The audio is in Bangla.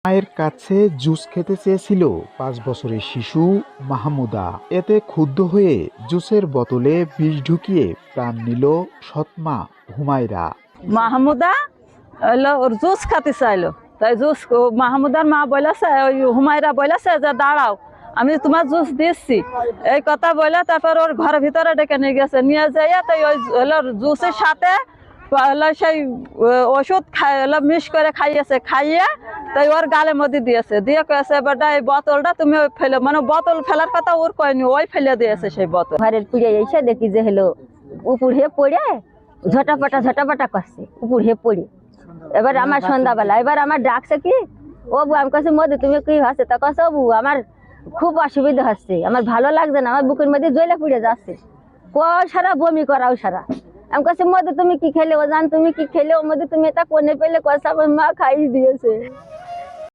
মায়ের কাছে জুস খেতে চেয়েছিল 5 বছরের শিশু মাহমুদা। এতে ক্ষুব্ধ হয়ে জুসের বোতলে বিষ ঢুকিয়ে প্রাণ নিল সৎমা হুমায়রা। মাহমুদা হলো ওর জুস খাতে চাইলো, তাই জুস মাহমুদার মা বলেছে, ওই হুমায়রা বলেছে যে দাঁড়াও আমি তোমার জুস দিচ্ছি, এই কথা বলে তারপর ওর ঘরের ভিতরে ডেকে নিয়ে গেছে। নিয়ে যাইয়া তাই ওই হলো জুসের সাথে হলো সেই ওষুধ হলো মিক্স করে খাইয়েছে, খাইয়ে তাই ওর গালের মধ্যে দিয়েছে, দিয়ে কেছে বেটা এই বোতলটা তুমি ফেলে, মানে বোতল ফেলার কথা ওর কয়নি, ওই ফেলে দিয়েছে সেই বোতল। ঘরের পুড়ে এসে দেখি যে হলো উপর হয়ে পড়ে ঝটাপটা করছে, উপর হয়ে পড়ে। এবার আমার সন্ধ্যাবেলা এবার আমার ডাকছে কি, ও বউ, আমি কাছে মধ্যে তুমি কি হচ্ছে, তা কাছে ও বউ আমার খুব অসুবিধা হচ্ছে, আমার ভালো লাগছে না, আমার বুকের মধ্যে জ্বলে পুড়ে যাচ্ছে, সারা বমি করাও সারা। আমি কাছে মধ্যে তুমি কি খেলে, ও জান তুমি কি খেলে, ওর মধ্যে তুমি এটা কোনে পেলে, কষা আমার মা খাইয়ে দিয়েছে।